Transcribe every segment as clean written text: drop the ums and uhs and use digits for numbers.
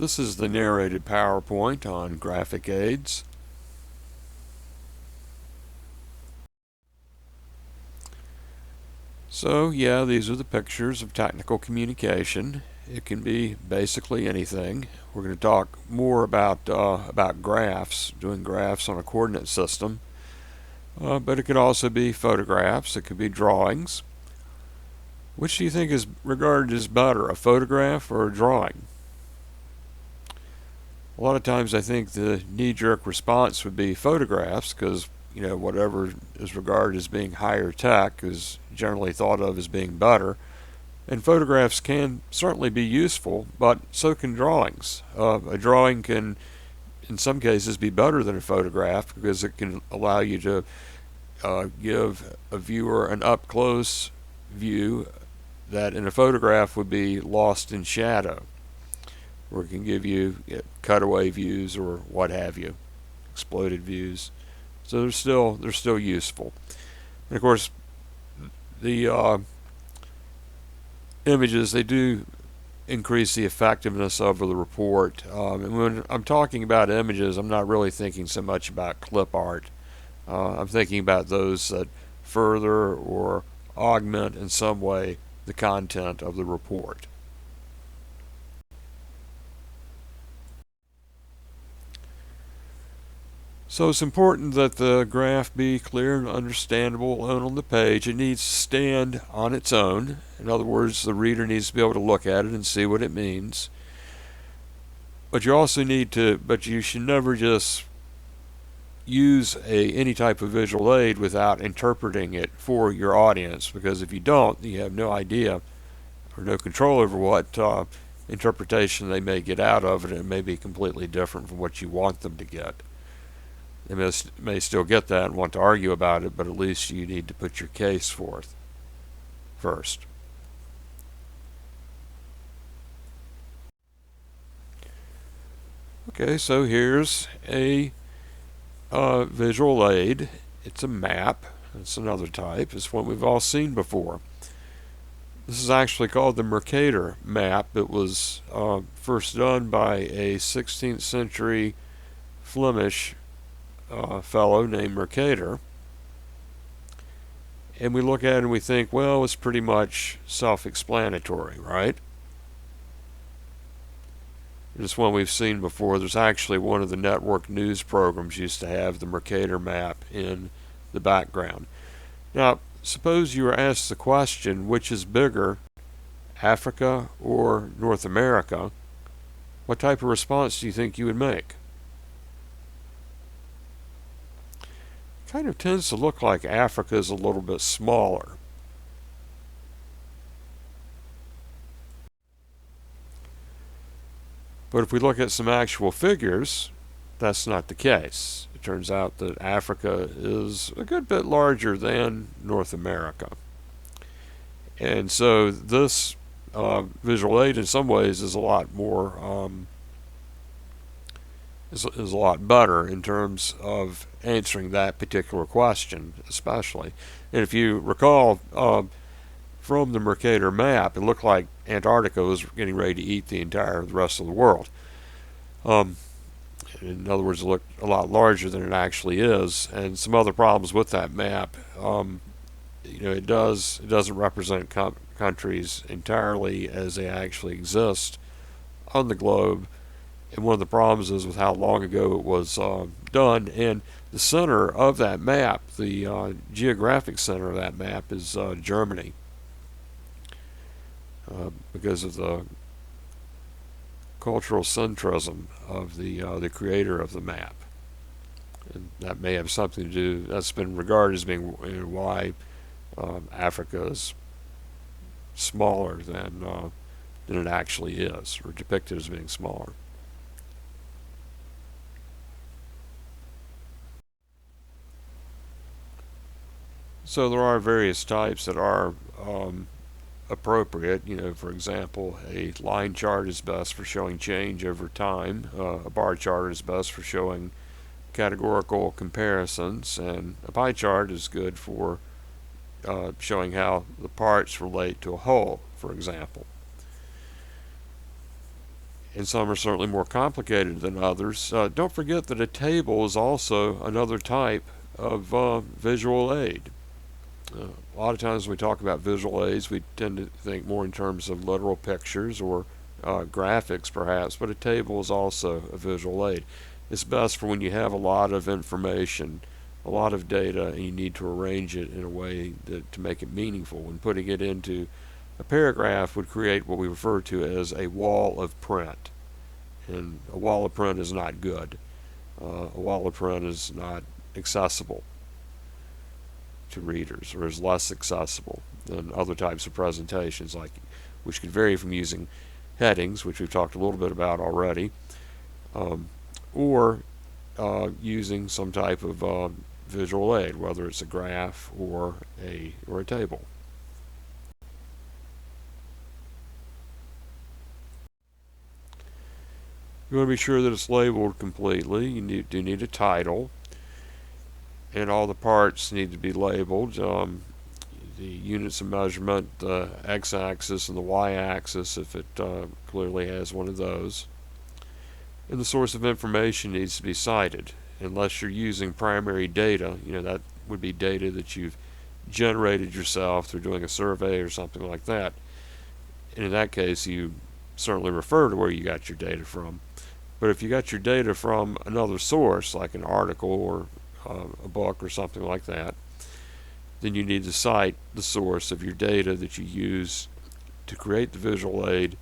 This is the narrated PowerPoint on graphic aids. So yeah, these are the pictures of technical communication. It can be basically anything. We're going to talk more about graphs, doing graphs on a coordinate system. But it could also be photographs. It could be drawings. Which do you think is regarded as better, a photograph or a drawing? A lot of times I think the knee-jerk response would be photographs because, whatever is regarded as being higher tech is generally thought of as being better. And photographs can certainly be useful, but so can drawings. A drawing can, in some cases, be better than a photograph because it can allow you to give a viewer an up-close view that in a photograph would be lost in shadow, or it can give you cutaway views or what have you, exploded views. So they're still useful. And of course, the images, they do increase the effectiveness of the report. And when I'm talking about images, I'm not really thinking so much about clip art. I'm thinking about those that further or augment in some way the content of the report. So it's important that the graph be clear and understandable on the page. It needs to stand on its own. In other words, the reader needs to be able to look at it and see what it means. But you also you should never just use any type of visual aid without interpreting it for your audience, because if you don't, you have no idea or no control over what interpretation they may get out of it, and it may be completely different from what you want them to get. They may still get that and want to argue about it, but at least you need to put your case forth first. Okay, so here's a visual aid. It's a map. It's another type. It's one we've all seen before. This is actually called the Mercator map. It was first done by a 16th century Flemish fellow named Mercator. And we look at it and we think, well, it's pretty much self-explanatory, right? It's one we've seen before. There's actually one of the network news programs used to have the Mercator map in the background. Now, suppose you were asked the question, which is bigger, Africa or North America? What type of response do you think you would make? It kind of tends to look like Africa is a little bit smaller. But if we look at some actual figures, that's not the case. It turns out that Africa is a good bit larger than North America. And so this visual aid in some ways is a lot more is a lot better in terms of answering that particular question, especially. And if you recall from the Mercator map, it looked like Antarctica was getting ready to eat the rest of the world. In other words, it looked a lot larger than it actually is. And some other problems with that map, it doesn't represent countries entirely as they actually exist on the globe. And one of the problems is with how long ago it was done. And the center of that map, the geographic center of that map, is Germany, because of the cultural centrism of the creator of the map. And that may have something to do, that's been regarded as being why Africa is smaller than it actually is, or depicted as being smaller. So there are various types that are appropriate. For example, a line chart is best for showing change over time. A bar chart is best for showing categorical comparisons, and a pie chart is good for showing how the parts relate to a whole, for example. and some are certainly more complicated than others. Don't forget that a table is also another type of visual aid. A lot of times when we talk about visual aids, we tend to think more in terms of literal pictures or graphics perhaps, but a table is also a visual aid. It's best for when you have a lot of information, a lot of data, and you need to arrange it in a way to make it meaningful. When putting it into a paragraph would create what we refer to as a wall of print. And a wall of print is not good. A wall of print is not accessible to readers, or is less accessible than other types of presentations, which could vary from using headings, which we've talked a little bit about already, or using some type of visual aid, whether it's a graph or a table. You want to be sure that it's labeled completely. You do need a title, and all the parts need to be labeled. The units of measurement, the x-axis and the y-axis, if it clearly has one of those. And the source of information needs to be cited. Unless you're using primary data, that would be data that you've generated yourself through doing a survey or something like that. And in that case, you certainly refer to where you got your data from. But if you got your data from another source, like an article or a book or something like that, then you need to cite the source of your data that you use to create the visual aid,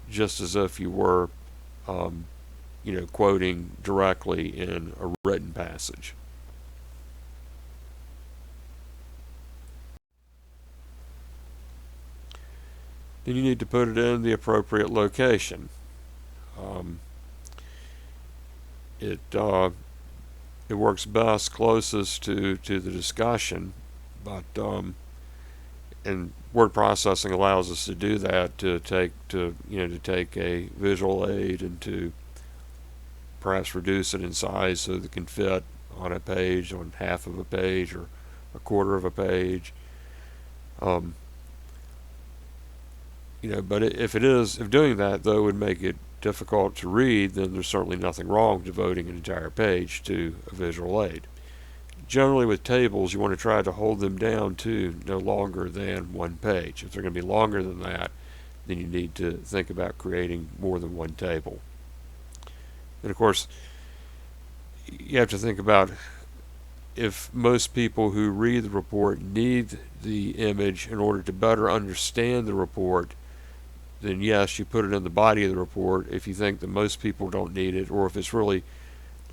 just as if you were quoting directly in a written passage. Then you need to put it in the appropriate location. It works best closest to the discussion, but and word processing allows us to do that, to take a visual aid and to perhaps reduce it in size so that it can fit on a page, on half of a page or a quarter of a page. But if doing that though would make it difficult to read, then there's certainly nothing wrong with devoting an entire page to a visual aid. Generally with tables, you want to try to hold them down to no longer than one page. If they're going to be longer than that, then you need to think about creating more than one table. And of course, you have to think about, if most people who read the report need the image in order to better understand the report, then yes, you put it in the body of the report. If you think that most people don't need it, or if it's really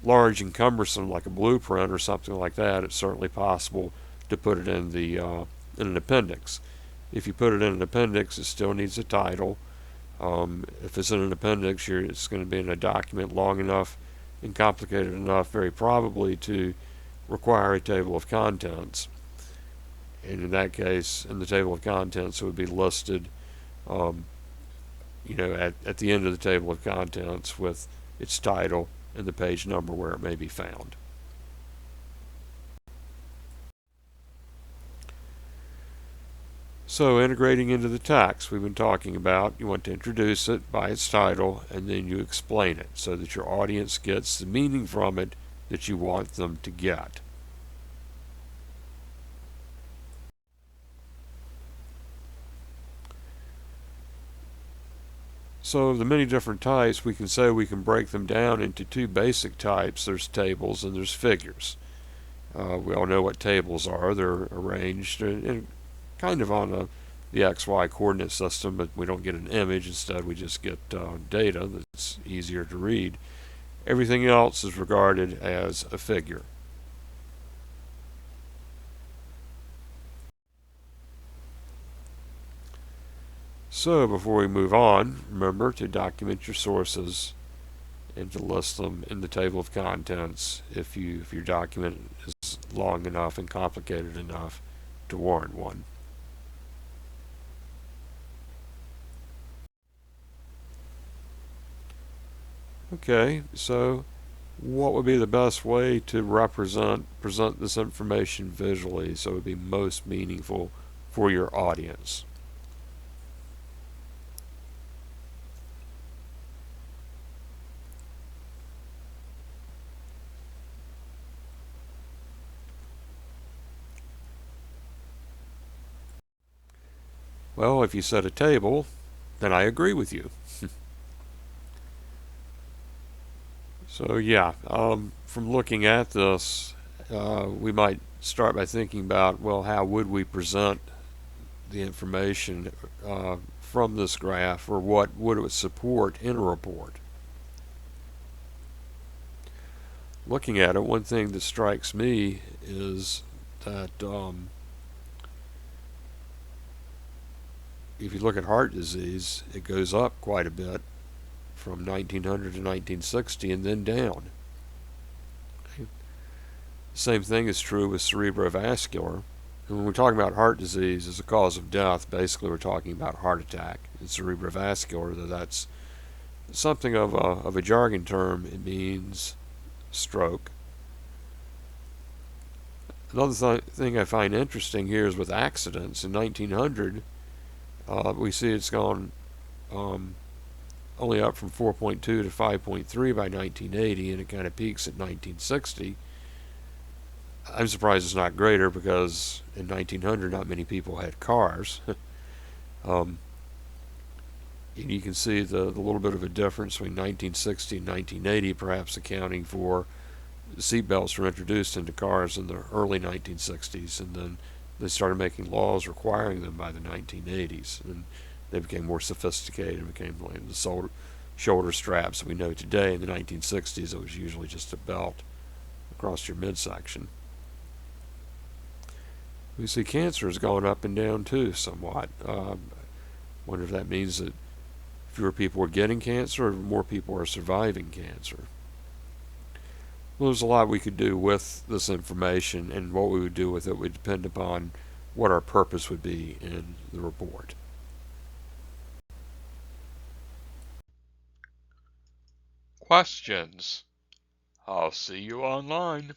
large and cumbersome like a blueprint or something like that, it's certainly possible to put it in in an appendix. If you put it in an appendix, it still needs a title. If it's in an appendix, it's going to be in a document long enough and complicated enough, very probably, to require a table of contents. And in that case, in the table of contents, it would be listed at the end of the table of contents with its title and the page number where it may be found. So integrating into the text we've been talking about, you want to introduce it by its title, and then you explain it so that your audience gets the meaning from it that you want them to get. So the many different types, we can break them down into two basic types. There's tables and there's figures. We all know what tables are. They're arranged in kind of on the XY coordinate system, but we don't get an image. Instead, we just get data that's easier to read. Everything else is regarded as a figure. So before we move on, remember to document your sources and to list them in the table of contents if your document is long enough and complicated enough to warrant one. Okay, so what would be the best way to present this information visually so it would be most meaningful for your audience? Well, if you set a table, then I agree with you. So yeah, from looking at this, we might start by thinking about, well, how would we present the information from this graph, or what would it support in a report? Looking at it, one thing that strikes me is that if you look at heart disease, it goes up quite a bit from 1900 to 1960 and then down. Same thing is true with cerebrovascular. And when we're talking about heart disease as a cause of death, basically we're talking about heart attack. And cerebrovascular, that's something of a jargon term. It means stroke. Another thing I find interesting here is with accidents. In 1900, we see it's gone only up from 4.2 to 5.3 by 1980, and it kind of peaks at 1960. I'm surprised it's not greater because in 1900 not many people had cars. And you can see the little bit of a difference between 1960 and 1980, perhaps accounting for seatbelts were introduced into cars in the early 1960s, and then they started making laws requiring them by the 1980s, and they became more sophisticated and became like the shoulder straps we know today. In the 1960s, it was usually just a belt across your midsection. We see cancer has gone up and down too somewhat. Wonder if that means that fewer people are getting cancer or more people are surviving cancer. Well, there's a lot we could do with this information, and what we would do with it would depend upon what our purpose would be in the report. Questions? I'll see you online.